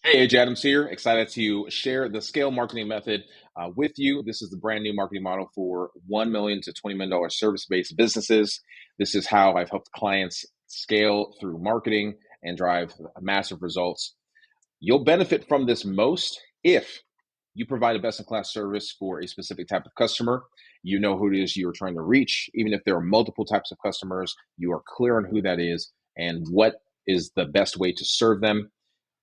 Hey, AJ Adams here. Excited to share the scale marketing method with you. This is the brand new marketing model for $1 million to $20 million service-based businesses. This is how I've helped clients scale through marketing and drive massive results. You'll benefit from this most if you provide a best-in-class service for a specific type of customer. You know who it is you're trying to reach. Even if there are multiple types of customers, you are clear on who that is and what is the best way to serve them.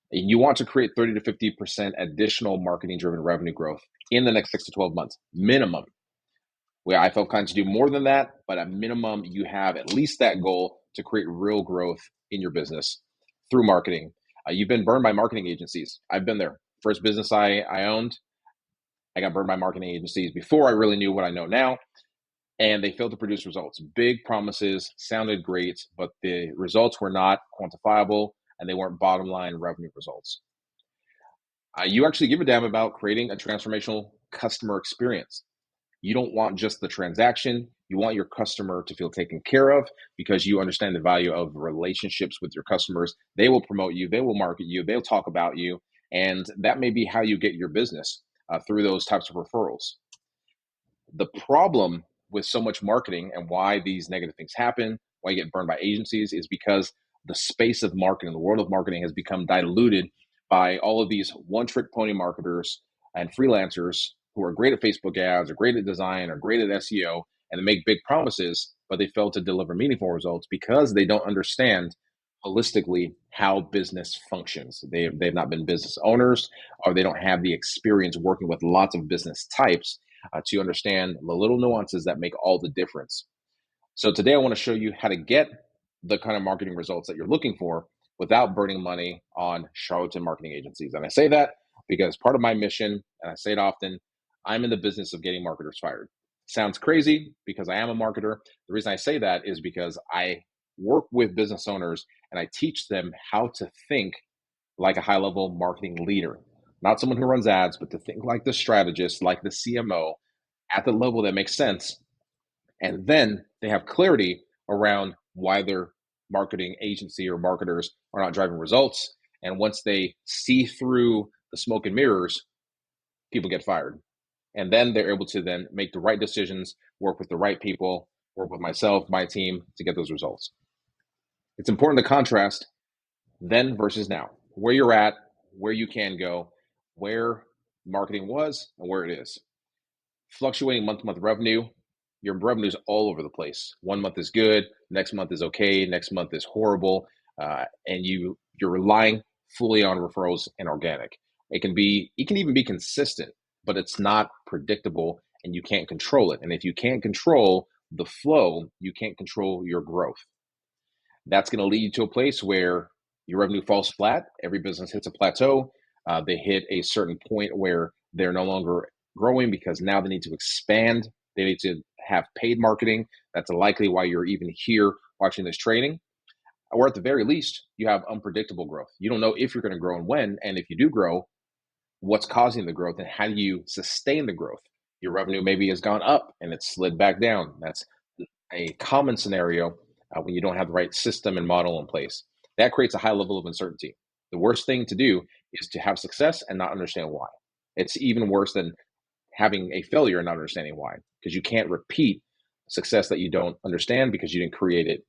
You want to create 30 to 50% additional marketing driven revenue growth in the next 6 to 12 months, minimum. Where I felt kind to do more than that, but at minimum, you have at least that goal to create real growth in your business through marketing. You've been burned by marketing agencies. I've been there. First business I owned, I got burned by marketing agencies before I really knew what I know now, and they failed to produce results. Big promises sounded great, but the results were not quantifiable and they weren't bottom line revenue results. You actually give a damn about creating a transformational customer experience. You don't want just the transaction. You want your customer to feel taken care of because you understand the value of relationships with your customers. They will promote you, they will market you, they'll talk about you. And that may be how you get your business through those types of referrals. The problem with so much marketing and why these negative things happen, why you get burned by agencies, is because the space of marketing, the world of marketing has become diluted by all of these one trick pony marketers and freelancers who are great at Facebook ads or great at design or great at SEO, and they make big promises, but they fail to deliver meaningful results because they don't understand holistically how business functions. They've not been business owners, or they don't have the experience working with lots of business types to understand the little nuances that make all the difference. So today I want to show you how to get the kind of marketing results that you're looking for without burning money on charlatan marketing agencies. And I say that because part of my mission, and I say it often, I'm in the business of getting marketers fired. Sounds crazy because I am a marketer. The reason I say that is because I work with business owners and I teach them how to think like a high level marketing leader, not someone who runs ads, but to think like the strategist, like the CMO at the level that makes sense. And then they have clarity around why their marketing agency or marketers are not driving results. And once they see through the smoke and mirrors, people get fired. And then they're able to then make the right decisions, work with the right people, work with myself, my team to get those results. It's important to contrast then versus now, where you're at, where you can go, where marketing was, and where it is. Fluctuating month to month revenue, your revenue is all over the place. One month is good, next month is okay, next month is horrible, and you're relying fully on referrals and organic. It can even be consistent, but it's not predictable, and you can't control it. And if you can't control the flow, you can't control your growth. That's going to lead to a place where your revenue falls flat. Every business hits a plateau. They hit a certain point where they're no longer growing because now they need to expand. They need to have paid marketing. That's likely why you're even here watching this training. Or at the very least, you have unpredictable growth. You don't know if you're going to grow and when. And if you do grow, what's causing the growth and how do you sustain the growth? Your revenue maybe has gone up and it's slid back down. That's a common scenario when you don't have the right system and model in place. That creates a high level of uncertainty. The worst thing to do is to have success and not understand why. It's even worse than having a failure and not understanding why, because you can't repeat success that you don't understand because you didn't create it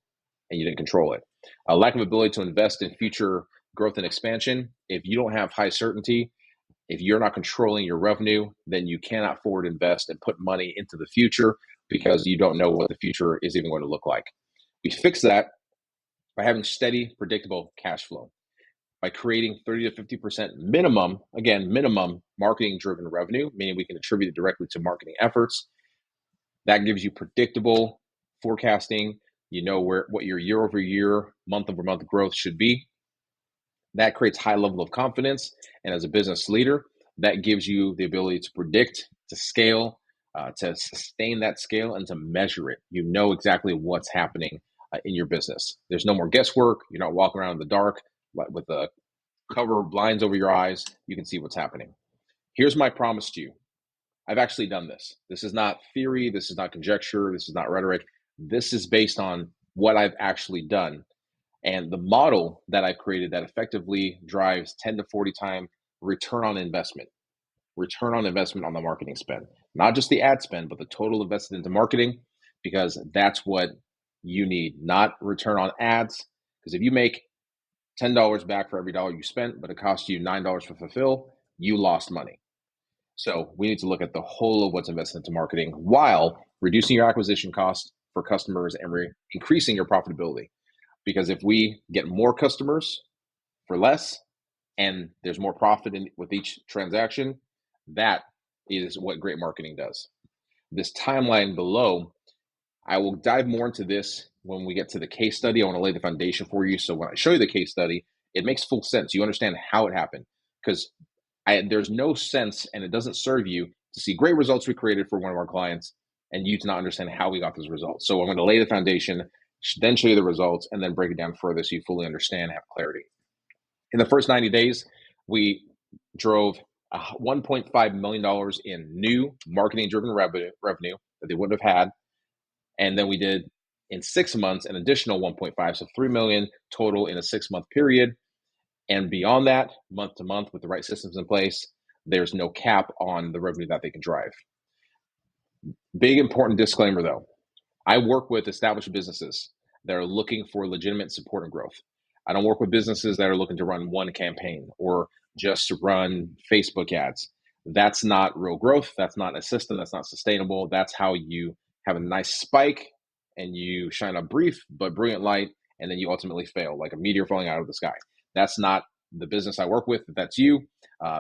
and you didn't control it. A lack of ability to invest in future growth and expansion. If you don't have high certainty, if you're not controlling your revenue, then you cannot forward invest and put money into the future because you don't know what the future is even going to look like. We fix that by having steady, predictable cash flow, by creating 30 to 50% minimum, again, minimum marketing driven revenue, meaning we can attribute it directly to marketing efforts. That gives you predictable forecasting. You know what your year over year, month over month growth should be. That creates high level of confidence. And as a business leader, that gives you the ability to predict, to scale, to sustain that scale, and to measure it. You know exactly what's happening in your business. There's no more guesswork. You're not walking around in the dark with the cover blinds over your eyes. You can see what's happening. Here's my promise to you. I've actually done this. This is not theory. This is not conjecture. This is not rhetoric. This is based on what I've actually done. And the model that I've created that effectively drives 10 to 40 time return on investment, return on investment on the marketing spend, not just the ad spend, but the total invested into marketing, because that's what you need, not return on ads. Because if you make $10 back for every dollar you spent, but it costs you $9 to fulfill, you lost money. So we need to look at the whole of what's invested into marketing while reducing your acquisition cost for customers and increasing your profitability. Because if we get more customers for less and there's more profit with each transaction, that is what great marketing does. This timeline below, I will dive more into this when we get to the case study. I want to lay the foundation for you. So when I show you the case study, it makes full sense. You understand how it happened, because there's no sense, and it doesn't serve you to see great results we created for one of our clients and you to not understand how we got those results. So I'm going to lay the foundation, then show you the results, and then break it down further so you fully understand and have clarity. In the first 90 days, we drove $1.5 million in new marketing-driven revenue that they wouldn't have had. And then we did, in 6 months, an additional 1.5, so 3 million total in a 6-month period. And beyond that, month to month, with the right systems in place, there's no cap on the revenue that they can drive. Big important disclaimer though, I work with established businesses that are looking for legitimate support and growth. I don't work with businesses that are looking to run one campaign or just run Facebook ads. That's not real growth. That's not a system. That's not sustainable. That's how you have a nice spike and you shine a brief but brilliant light, and then you ultimately fail like a meteor falling out of the sky. That's not the business I work with. If that's you,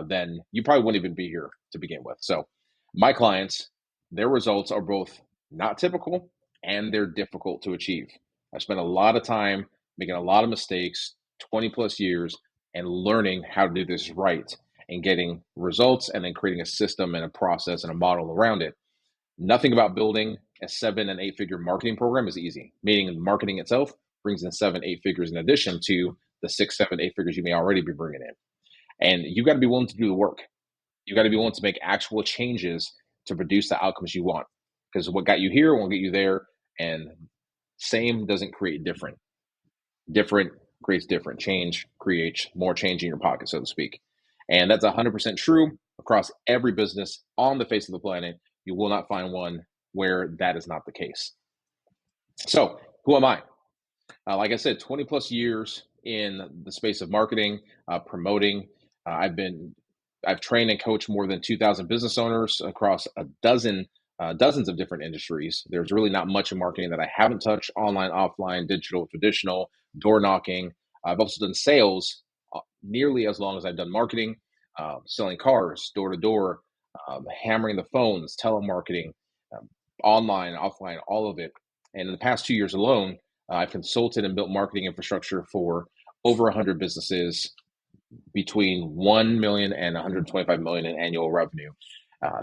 then you probably wouldn't even be here to begin with. So my clients, their results are both not typical and they're difficult to achieve. I spent a lot of time making a lot of mistakes, 20 plus years, and learning how to do this right and getting results and then creating a system and a process and a model around it. Nothing about building a 7 and 8 figure marketing program is easy, meaning marketing itself brings in 7, 8 figures in addition to the 6, 7, 8 figures you may already be bringing in. And you got to be willing to do the work. You got to be willing to make actual changes to produce the outcomes you want. Because what got you here won't get you there. And same doesn't create different. Different creates different. Change creates more change in your pocket, so to speak. And that's 100% true across every business on the face of the planet. You will not find one where that is not the case. So who am I? Like I said, 20 plus years in the space of marketing, promoting. I've trained and coached more than 2,000 business owners across dozens of different industries. There's really not much in marketing that I haven't touched: online, offline, digital, traditional, door knocking. I've also done sales nearly as long as I've done marketing, selling cars door to door, hammering the phones, telemarketing, online, offline, all of it. And in the past 2 years alone, I've consulted and built marketing infrastructure for over 100 businesses between 1 million and 125 million in annual revenue.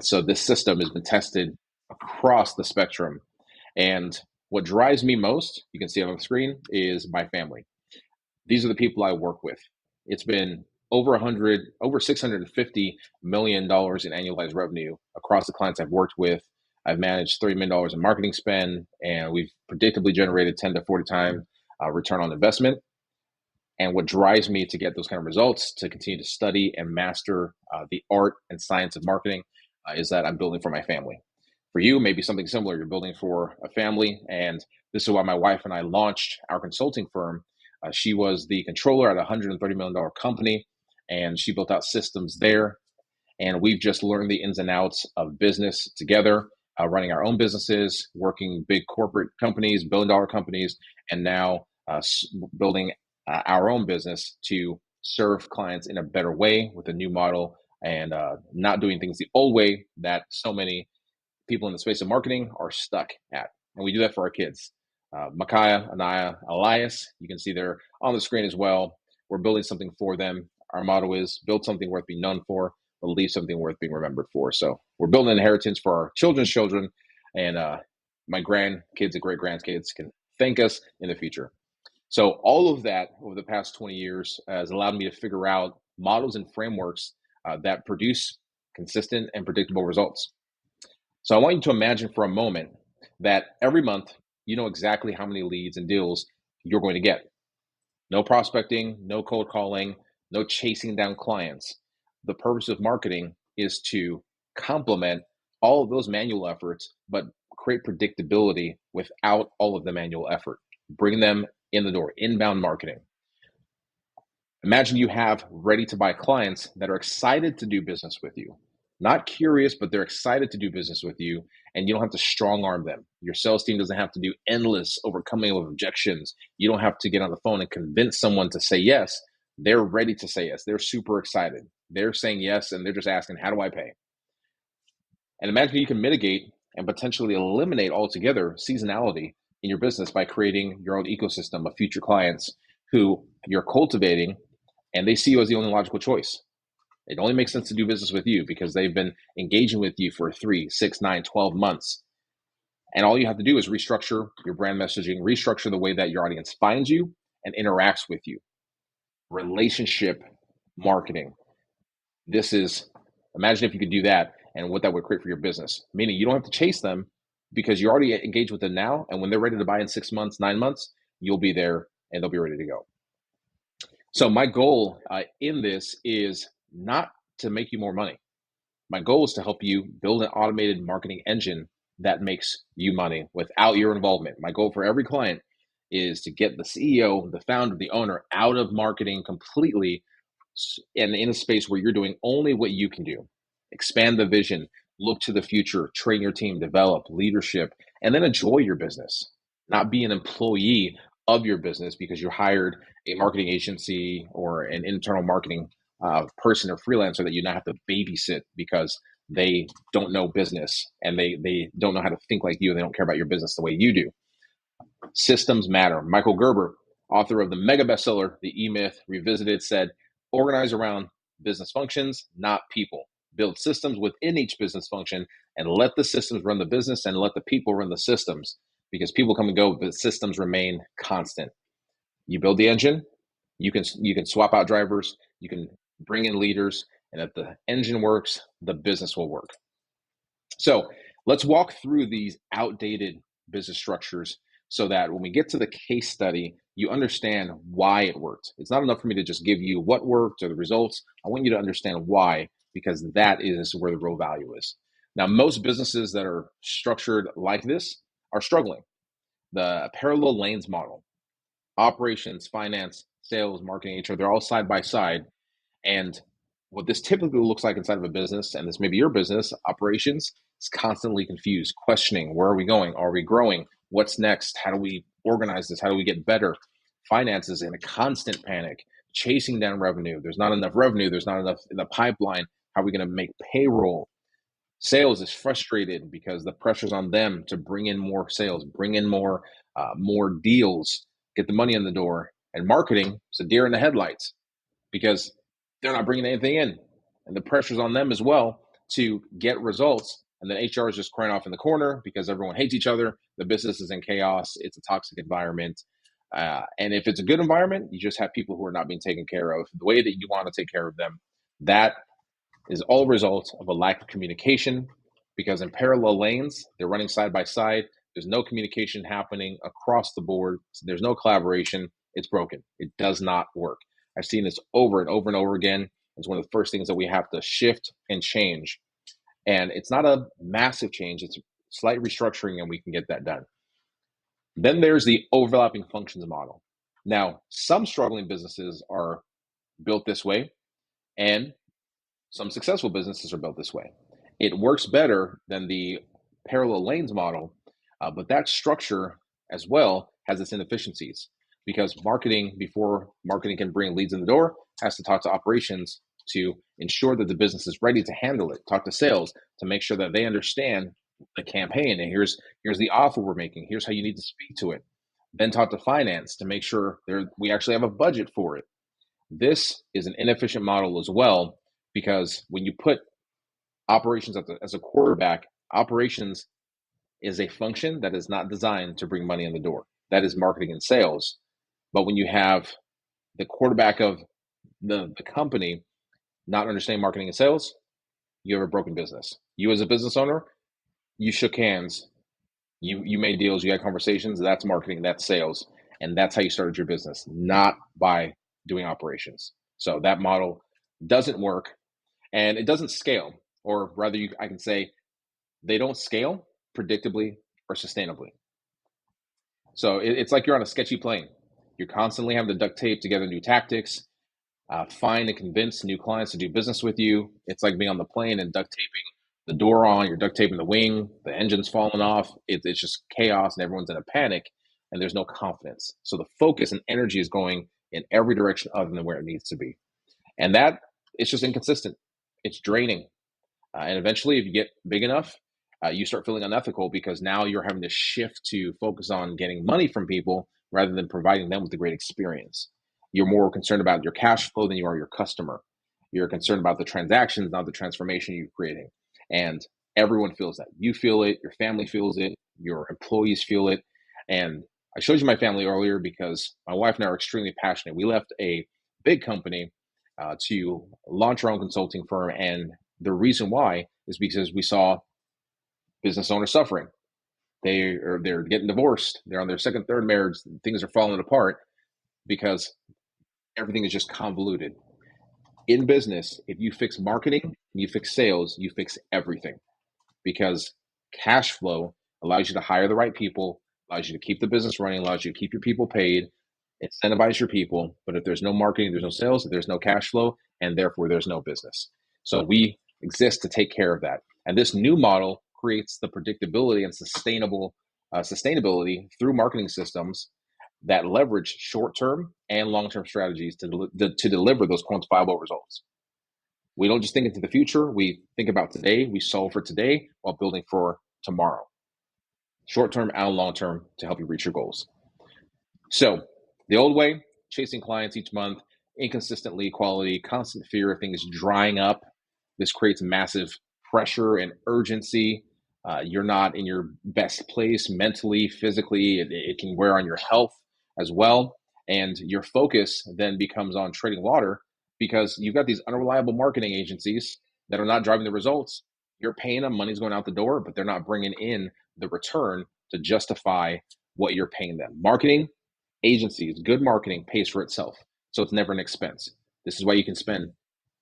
So this system has been tested across the spectrum. And what drives me most, you can see on the screen, is my family. These are the people I work with. It's been over $650 million in annualized revenue across the clients I've worked with. I've managed $30 million in marketing spend, and we've predictably generated 10 to 40 times return on investment. And what drives me to get those kind of results, to continue to study and master the art and science of marketing, is that I'm building for my family. For you, maybe something similar. You're building for a family. And this is why my wife and I launched our consulting firm. She was the controller at a $130 million company, and she built out systems there. And we've just learned the ins and outs of business together, running our own businesses, working big corporate companies, billion-dollar companies, and now building our own business to serve clients in a better way with a new model, and not doing things the old way that so many people in the space of marketing are stuck at. And we do that for our kids. Micaiah, Anaya, Elias, you can see they're on the screen as well. We're building something for them. Our motto is build something worth being known for, but leave something worth being remembered for. So we're building an inheritance for our children's children, and my grandkids and great grandkids can thank us in the future. So all of that over the past 20 years has allowed me to figure out models and frameworks that produce consistent and predictable results. So I want you to imagine for a moment that every month you know exactly how many leads and deals you're going to get. No prospecting, no cold calling, no chasing down clients. The purpose of marketing is to complement all of those manual efforts, but create predictability without all of the manual effort. Bring them in the door, inbound marketing. Imagine you have ready to buy clients that are excited to do business with you. Not curious, but they're excited to do business with you, and you don't have to strong arm them. Your sales team doesn't have to do endless overcoming of objections. You don't have to get on the phone and convince someone to say yes. They're ready to say yes. They're super excited. They're saying yes, and they're just asking, how do I pay? And imagine you can mitigate and potentially eliminate altogether seasonality in your business by creating your own ecosystem of future clients who you're cultivating, and they see you as the only logical choice. It only makes sense to do business with you because they've been engaging with you for 3, 6, 9, 12 months. And all you have to do is restructure your brand messaging, restructure the way that your audience finds you and interacts with you. Relationship marketing. This is, imagine if you could do that and what that would create for your business. Meaning you don't have to chase them because you're already engaged with them now. And when they're ready to buy in 6 months, 9 months, you'll be there and they'll be ready to go. So my goal in this is not to make you more money. My goal is to help you build an automated marketing engine that makes you money without your involvement. My goal for every client is to get the CEO, the founder, the owner out of marketing completely and in a space where you're doing only what you can do. Expand the vision, look to the future, train your team, develop leadership, and then enjoy your business. Not be an employee of your business because you hired a marketing agency or an internal marketing person or freelancer that you now have to babysit because they don't know business and they don't know how to think like you and they don't care about your business the way you do. Systems matter. Michael Gerber, author of the mega bestseller, The E-Myth Revisited, said, organize around business functions, not people. Build systems within each business function and let the systems run the business and let the people run the systems because people come and go, but systems remain constant. You build the engine, you can swap out drivers, you can bring in leaders, and if the engine works, the business will work. So let's walk through these outdated business structures so that when we get to the case study, you understand why it worked. It's not enough for me to just give you what worked or the results. I want you to understand why, because that is where the real value is. Now, most businesses that are structured like this are struggling. The parallel lanes model, operations, finance, sales, marketing, HR, they're all side by side. And what this typically looks like inside of a business, and this may be your business, operations, is constantly confused, questioning, where are we going? Are we growing? What's next? How do we organize this? How do we get better? Finances in a constant panic, chasing down revenue. There's not enough revenue. There's not enough in the pipeline. How are we going to make payroll? Sales is frustrated because the pressure's on them to bring in more sales, bring in more deals, get the money in the door. And marketing is a deer in the headlights because they're not bringing anything in. And the pressure's on them as well to get results. And then HR is just crying off in the corner because everyone hates each other. The business is in chaos. It's a toxic environment. And if it's a good environment, you just have people who are not being taken care of the way that you want to take care of them. That is all a result of a lack of communication because in parallel lanes, they're running side by side. There's no communication happening across the board. So there's no collaboration. It's broken. It does not work. I've seen this over and over and over again. It's one of the first things that we have to shift and change. And it's not a massive change. It's slight restructuring and we can get that done. Then there's the overlapping functions model. Now, some struggling businesses are built this way and some successful businesses are built this way. It works better than the parallel lanes model, but that structure as well has its inefficiencies because marketing, before marketing can bring leads in the door, has to talk to operations to ensure that the business is ready to handle it, talk to sales to make sure that they understand the campaign and here's the offer we're making, here's how you need to speak to it. Then talk to finance to make sure we actually have a budget for it. This is an inefficient model as well because when you put operations as a quarterback, operations is a function that is not designed to bring money in the door. That is marketing and sales. But when you have the quarterback of the company not understanding marketing and sales, you have a broken business. You as a business owner, you shook hands, you made deals, you had conversations, that's marketing, that's sales. And that's how you started your business, not by doing operations. So that model doesn't work and it doesn't scale, or rather, I can say they don't scale predictably or sustainably. So it's like you're on a sketchy plane. You're constantly having to duct tape together new tactics, find and convince new clients to do business with you. It's like being on the plane and duct taping the door on, you're duct taping the wing, the engine's falling off. It's just chaos and everyone's in a panic and there's no confidence. So the focus and energy is going in every direction other than where it needs to be. And that it's just inconsistent. It's draining. And eventually, if you get big enough, you start feeling unethical because now you're having to shift to focus on getting money from people rather than providing them with a great experience. You're more concerned about your cash flow than you are your customer. You're concerned about the transactions, not the transformation you're creating. And everyone feels that. You feel it, your family feels it, your employees feel it. And I showed you my family earlier because my wife and I are extremely passionate. We left a big company to launch our own consulting firm, and the reason why is because we saw business owners suffering. They're getting divorced. They're on their second, third marriage. Things are falling apart because everything is just convoluted. In business, if you fix marketing, you fix sales, you fix everything because cash flow allows you to hire the right people, allows you to keep the business running, allows you to keep your people paid, incentivize your people. But if there's no marketing, there's no sales, there's no cash flow, and therefore there's no business. So we exist to take care of that. And this new model creates the predictability and sustainability through marketing systems that leverage short-term and long-term strategies to deliver those quantifiable results. We don't just think into the future, we think about today, we solve for today while building for tomorrow. Short-term and long-term to help you reach your goals. So the old way, chasing clients each month, inconsistent lead quality, constant fear of things drying up. This creates massive pressure and urgency. You're not in your best place mentally, physically. It can wear on your health as well. And your focus then becomes on trading water because you've got these unreliable marketing agencies that are not driving the results. You're paying them, money's going out the door, but they're not bringing in the return to justify what you're paying them. Marketing agencies, good marketing pays for itself. So it's never an expense. This is why you can spend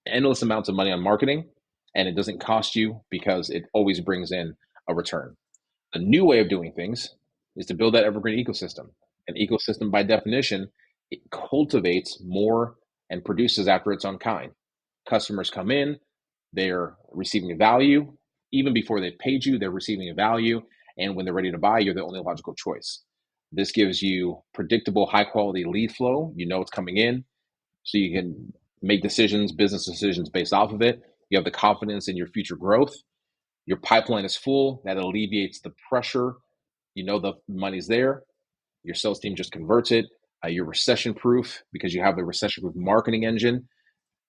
endless amounts of money on marketing and it doesn't cost you because it always brings in a return. The new way of doing things is to build that evergreen ecosystem. An ecosystem, by definition, it cultivates more and produces after its own kind. Customers come in, they're receiving value. Even before they've paid you, they're receiving a value. And when they're ready to buy, you're the only logical choice. This gives you predictable, high quality lead flow. You know it's coming in, so you can make decisions, business decisions based off of it. You have the confidence in your future growth. Your pipeline is full. That alleviates the pressure. You know the money's there. Your sales team just converts it. You're recession proof because you have the recession proof marketing engine.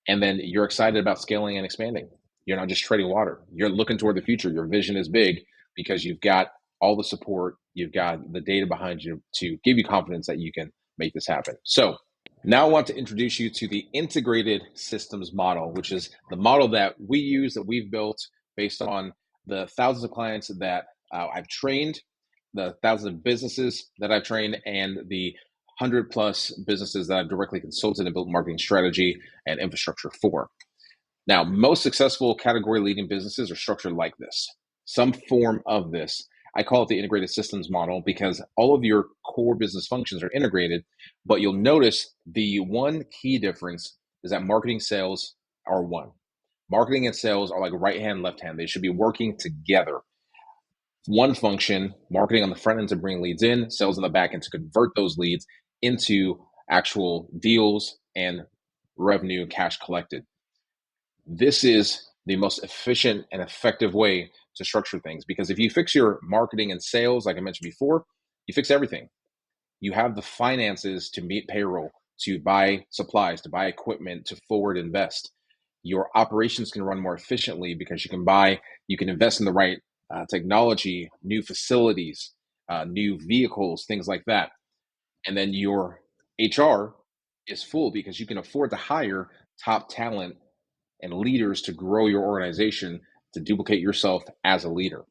And then you're excited about scaling and expanding. You're not just trading water. You're looking toward the future. Your vision is big because you've got all the support. You've got the data behind you to give you confidence that you can make this happen. So now I want to introduce you to the integrated systems model, which is the model that we use, that we've built based on the thousands of clients that I've trained, the thousands of businesses that I've trained, and the 100+ businesses that I've directly consulted and built marketing strategy and infrastructure for. Now, most successful category leading businesses are structured like this, some form of this. I call it the integrated systems model because all of your core business functions are integrated, but you'll notice the one key difference is that marketing sales are one. Marketing and sales are like right hand, left hand. They should be working together. One function, marketing on the front end to bring leads in, sales on the back end to convert those leads into actual deals and revenue cash collected. This is the most efficient and effective way to structure things because if you fix your marketing and sales, like I mentioned before, you fix everything. You have the finances to meet payroll, to buy supplies, to buy equipment, to forward invest. Your operations can run more efficiently because you can invest in the right technology, new facilities, new vehicles, things like that. And then your HR is full because you can afford to hire top talent and leaders to grow your organization to duplicate yourself as a leader.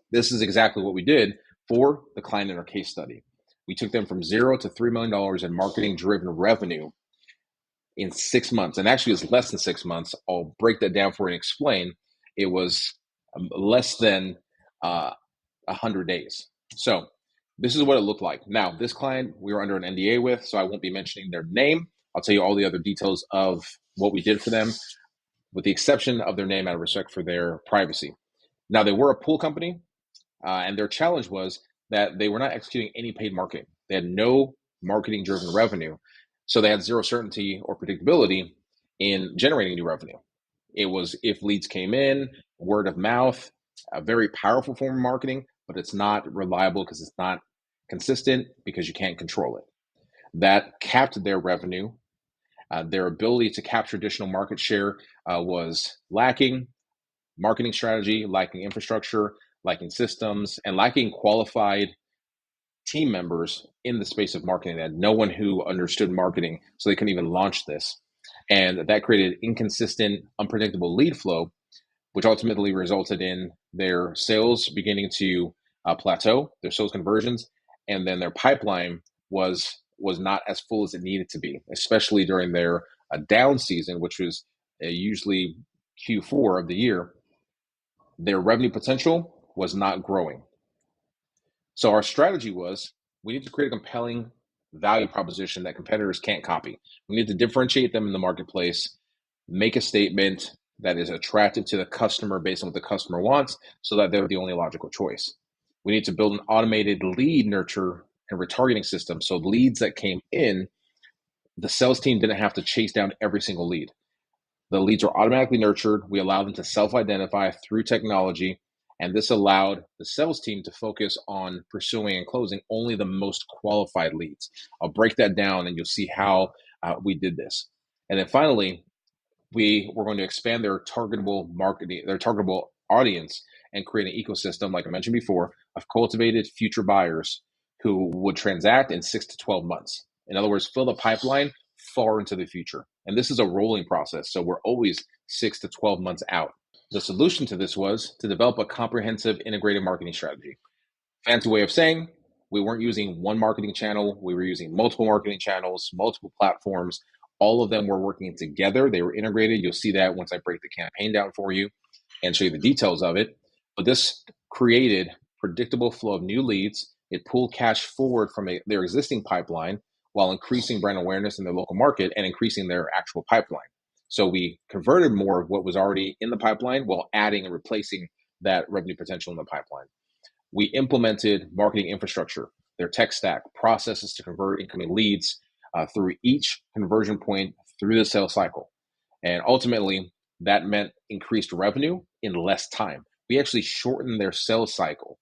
This is exactly what we did for the client in our case study. We took them from zero to $3 million in marketing driven revenue in 6 months. And actually, it was less than 6 months. I'll break that down for you and explain. It was less than 100 days. So this is what it looked like. Now, this client we were under an NDA with, so I won't be mentioning their name. I'll tell you all the other details of what we did for them, with the exception of their name out of respect for their privacy. Now, they were a pool company, and their challenge was that they were not executing any paid marketing. They had no marketing driven revenue. So they had zero certainty or predictability in generating new revenue. It was if leads came in, word of mouth, a very powerful form of marketing, but it's not reliable because it's not consistent because you can't control it. That capped their revenue. Their ability to capture additional market share was lacking. Marketing strategy, lacking infrastructure, lacking systems, and lacking qualified team members in the space of marketing. They had no one who understood marketing, so they couldn't even launch this. And that created inconsistent, unpredictable lead flow, which ultimately resulted in their sales beginning to plateau, their sales conversions, and then their pipeline was not as full as it needed to be, especially during their down season, which was usually Q4 of the year. Their revenue potential was not growing. So our strategy was we need to create a compelling value proposition that competitors can't copy. We need to differentiate them in the marketplace, make a statement that is attractive to the customer based on what the customer wants so that they're the only logical choice. We need to build an automated lead nurture and retargeting system. So leads that came in, the sales team didn't have to chase down every single lead. The leads are automatically nurtured. We allow them to self-identify through technology, and this allowed the sales team to focus on pursuing and closing only the most qualified leads. I'll break that down, and you'll see how we did this. And then finally, we were going to expand their targetable marketing, their targetable audience, and create an ecosystem, like I mentioned before, of cultivated future buyers who would transact in 6 to 12 months. In other words, fill the pipeline far into the future. And this is a rolling process. So we're always 6 to 12 months out. The solution to this was to develop a comprehensive integrated marketing strategy. Fancy way of saying we weren't using one marketing channel. We were using multiple marketing channels, multiple platforms. All of them were working together. They were integrated. You'll see that once I break the campaign down for you and show you the details of it. But this created predictable flow of new leads. It pulled cash forward from their existing pipeline while increasing brand awareness in their local market and increasing their actual pipeline. So we converted more of what was already in the pipeline while adding and replacing that revenue potential in the pipeline. We implemented marketing infrastructure, their tech stack, processes to convert incoming leads through each conversion point through the sales cycle. And ultimately, that meant increased revenue in less time. We actually shortened their sales cycle.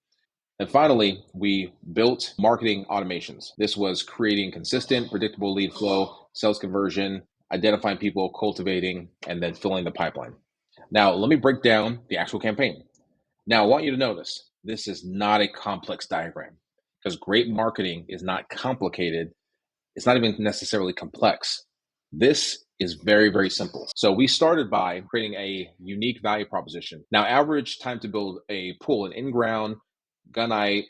And finally, we built marketing automations. This was creating consistent, predictable lead flow, sales conversion, identifying people, cultivating, and then filling the pipeline. Now, let me break down the actual campaign. Now, I want you to notice this is not a complex diagram because great marketing is not complicated. It's not even necessarily complex. This is very, very simple. So we started by creating a unique value proposition. Now, average time to build a pool, an in-ground, gunite,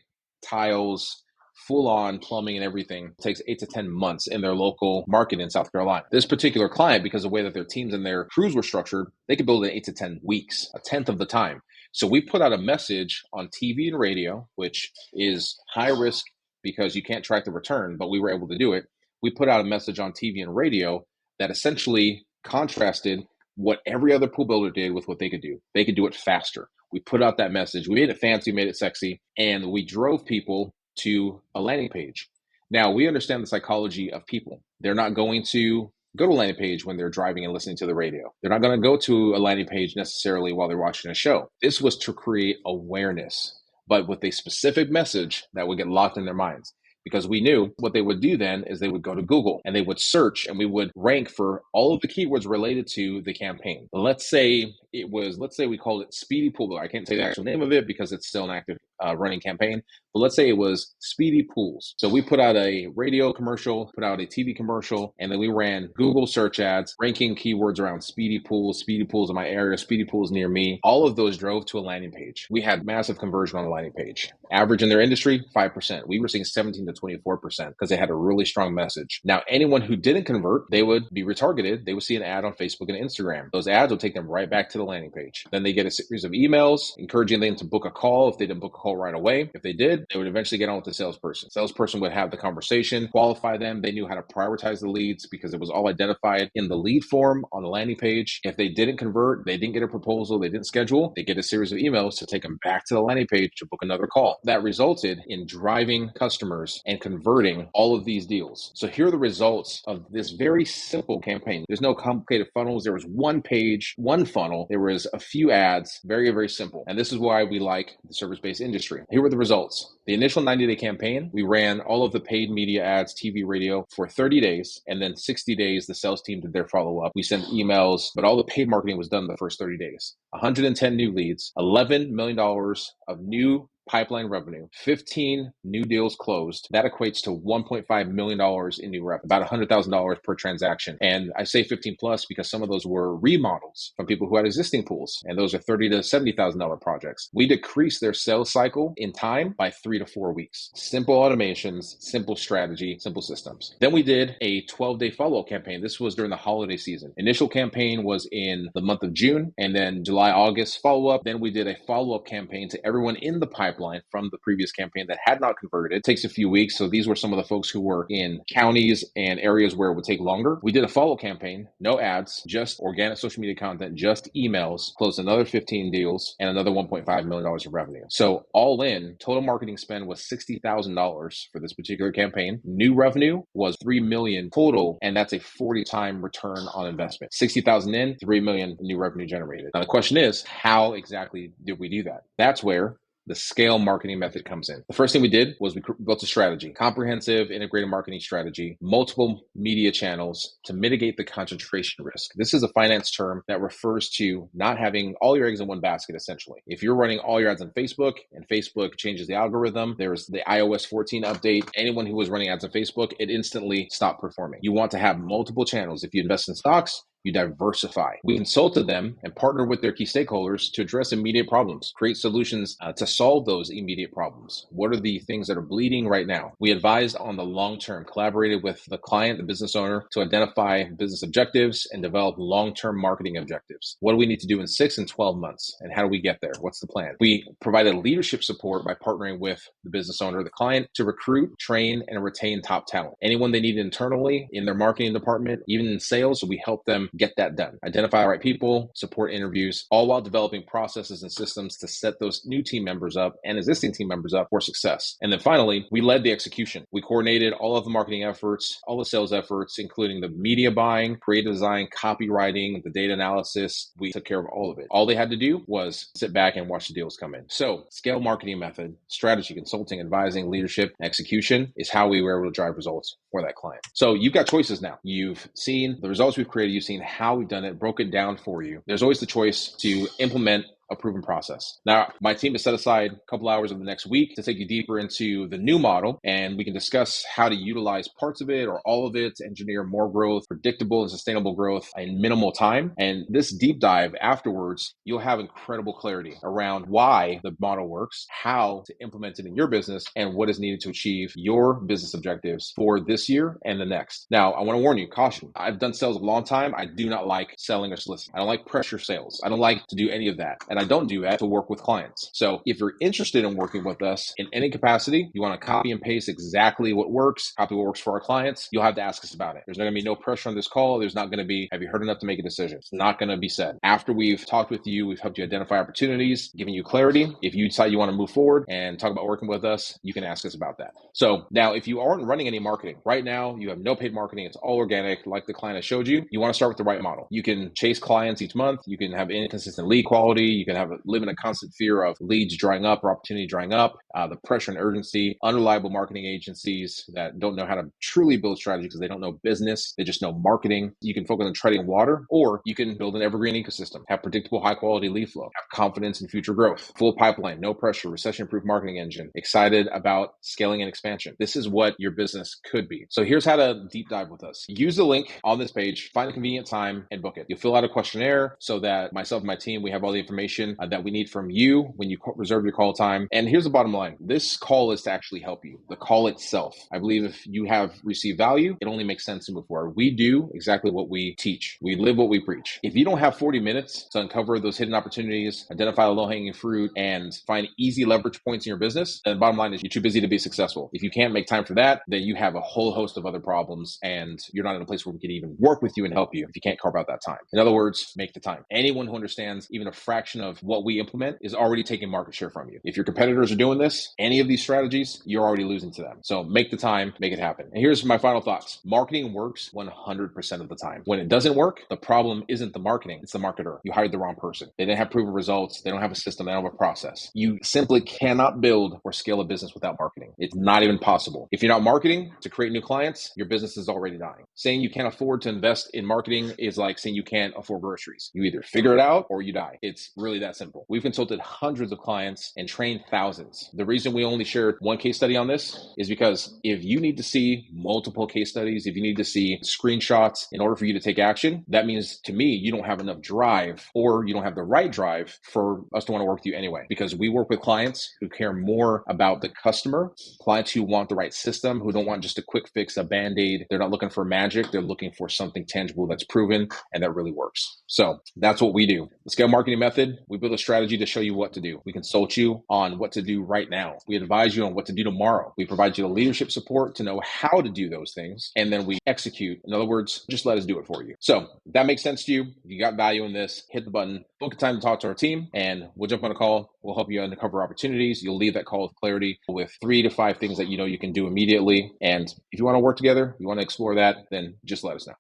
tiles, full-on plumbing and everything takes 8 to 10 months in their local market in South Carolina. This particular client, because of the way that their teams and their crews were structured, they could build it in 8 to 10 weeks, a tenth of the time. So we put out a message on TV and radio, which is high risk because you can't track the return, but we were able to do it. We put out a message on TV and radio that essentially contrasted what every other pool builder did with what they could do. They could do it faster. We put out that message. We made it fancy, made it sexy, and we drove people to a landing page. Now, we understand the psychology of people. They're not going to go to a landing page when they're driving and listening to the radio. They're not going to go to a landing page necessarily while they're watching a show. This was to create awareness, but with a specific message that would get locked in their minds. Because we knew what they would do then is they would go to Google and they would search and we would rank for all of the keywords related to the campaign. Let's say we called it Speedy Pool Builder. I can't say the actual name of it because it's still an active running campaign, but let's say it was Speedy Pools. So we put out a radio commercial, put out a TV commercial, and then we ran Google search ads, ranking keywords around Speedy Pools in my area, Speedy Pools near me. All of those drove to a landing page. We had massive conversion on the landing page. Average in their industry, 5%. We were seeing 17 to 24% because they had a really strong message. Now, anyone who didn't convert, they would be retargeted. They would see an ad on Facebook and Instagram. Those ads will take them right back to the landing page. Then they get a series of emails encouraging them to book a call if they didn't book a call right away. If they did, they would eventually get on with the salesperson. Salesperson would have the conversation, qualify them. They knew how to prioritize the leads because it was all identified in the lead form on the landing page. If they didn't convert, they didn't get a proposal, they didn't schedule, they get a series of emails to take them back to the landing page to book another call. That resulted in driving customers and converting all of these deals. So here are the results of this very simple campaign. There's no complicated funnels. There was one page, one funnel. There was a few ads, very, very simple. And this is why we like the service-based industry. Here were the results. The initial 90-day campaign, we ran all of the paid media ads, TV, radio for 30 days. And then 60 days, the sales team did their follow-up. We sent emails, but all the paid marketing was done the first 30 days. 110 new leads, $11 million of new pipeline revenue, 15 new deals closed. That equates to $1.5 million in new revenue, about $100,000 per transaction. And I say 15 plus because some of those were remodels from people who had existing pools, and those are $30,000 to $70,000 projects. We decreased their sales cycle in time by 3 to 4 weeks. Simple automations, simple strategy, simple systems. Then we did a 12-day follow-up campaign. This was during the holiday season. Initial campaign was in the month of June, and then July, August follow-up. Then we did a follow-up campaign to everyone in the pipeline from the previous campaign that had not converted. It takes a few weeks. So these were some of the folks who were in counties and areas where it would take longer. We did a follow campaign, no ads, just organic social media content, just emails, closed another 15 deals and another $1.5 million of revenue. So all in, total marketing spend was $60,000 for this particular campaign. New revenue was $3 million total, and that's a 40-time return on investment. 60,000 in, $3 million new revenue generated. Now the question is, how exactly did we do that? That's where the scale marketing method comes in. The first thing we did was we built a strategy, comprehensive integrated marketing strategy, multiple media channels to mitigate the concentration risk. This is a finance term that refers to not having all your eggs in one basket, essentially. If you're running all your ads on Facebook and Facebook changes the algorithm, there's the iOS 14 update. Anyone who was running ads on Facebook, it instantly stopped performing. You want to have multiple channels. If you invest in stocks, you diversify. We consulted them and partnered with their key stakeholders to address immediate problems, create solutions to solve those immediate problems. What are the things that are bleeding right now? We advised on the long term, collaborated with the client, the business owner, to identify business objectives and develop long-term marketing objectives. What do we need to do in 6 and 12 months? And how do we get there? What's the plan? We provided leadership support by partnering with the business owner, the client, to recruit, train, and retain top talent. Anyone they need internally in their marketing department, even in sales, we help them get that done. Identify the right people, support interviews, all while developing processes and systems to set those new team members up and existing team members up for success. And then finally, we led the execution. We coordinated all of the marketing efforts, all the sales efforts, including the media buying, creative design, copywriting, the data analysis. We took care of all of it. All they had to do was sit back and watch the deals come in. So scale marketing method, strategy, consulting, advising, leadership, execution is how we were able to drive results for that client. So you've got choices now. You've seen the results we've created. You've seen how we've done it, broke it down for you. There's always the choice to implement a proven process. Now, my team has set aside a couple hours of the next week to take you deeper into the new model, and we can discuss how to utilize parts of it or all of it to engineer more growth, predictable and sustainable growth in minimal time. And this deep dive afterwards, you'll have incredible clarity around why the model works, how to implement it in your business, and what is needed to achieve your business objectives for this year and the next. Now, I want to warn you, caution. I've done sales a long time. I do not like selling or soliciting. I don't like pressure sales. I don't like to do any of that. And I don't do that to work with clients. So if you're interested in working with us in any capacity, you want to copy and paste exactly what works, copy what works for our clients, you'll have to ask us about it. There's not going to be no pressure on this call. There's not going to be, have you heard enough to make a decision? It's not going to be said. After we've talked with you, we've helped you identify opportunities, given you clarity. If you decide you want to move forward and talk about working with us, you can ask us about that. So now if you aren't running any marketing, right now you have no paid marketing, it's all organic, like the client I showed you, you want to start with the right model. You can chase clients each month. You can have inconsistent lead quality. You can live in a constant fear of leads drying up or opportunity drying up, the pressure and urgency, unreliable marketing agencies that don't know how to truly build strategy because they don't know business. They just know marketing. You can focus on treading water, or you can build an evergreen ecosystem, have predictable high quality lead flow, have confidence in future growth, full pipeline, no pressure, recession proof marketing engine, excited about scaling and expansion. This is what your business could be. So here's how to deep dive with us. Use the link on this page, find a convenient time and book it. You'll fill out a questionnaire so that myself and my team, we have all the information that we need from you when you reserve your call time. And here's the bottom line. This call is to actually help you. The call itself, I believe if you have received value, it only makes sense to move forward. We do exactly what we teach. We live what we preach. If you don't have 40 minutes to uncover those hidden opportunities, identify the low-hanging fruit, and find easy leverage points in your business, then the bottom line is you're too busy to be successful. If you can't make time for that, then you have a whole host of other problems and you're not in a place where we can even work with you and help you if you can't carve out that time. In other words, make the time. Anyone who understands even a fraction of what we implement is already taking market share from you. If your competitors are doing this, any of these strategies, you're already losing to them. So make the time, make it happen. And here's my final thoughts. Marketing works 100% of the time. When it doesn't work, the problem isn't the marketing, it's the marketer. You hired the wrong person. They didn't have proven results. They don't have a system. They don't have a process. You simply cannot build or scale a business without marketing. It's not even possible. If you're not marketing to create new clients, your business is already dying. Saying you can't afford to invest in marketing is like saying you can't afford groceries. You either figure it out or you die. It's really that simple. We've consulted hundreds of clients and trained thousands. The reason we only shared one case study on this is because if you need to see multiple case studies, if you need to see screenshots in order for you to take action, that means to me, you don't have enough drive or you don't have the right drive for us to want to work with you anyway, because we work with clients who care more about the customer, clients who want the right system, who don't want just a quick fix, a band-aid. They're not looking for magic. They're looking for something tangible that's proven and that really works. So that's what we do. The Scale Marketing Method, we build a strategy to show you what to do. We consult you on what to do right now. We advise you on what to do tomorrow. We provide you the leadership support to know how to do those things. And then we execute. In other words, just let us do it for you. So if that makes sense to you, if you got value in this, hit the button, book a time to talk to our team, and we'll jump on a call. We'll help you uncover opportunities. You'll leave that call with clarity with 3 to 5 things that you know you can do immediately. And if you want to work together, you want to explore that, then just let us know.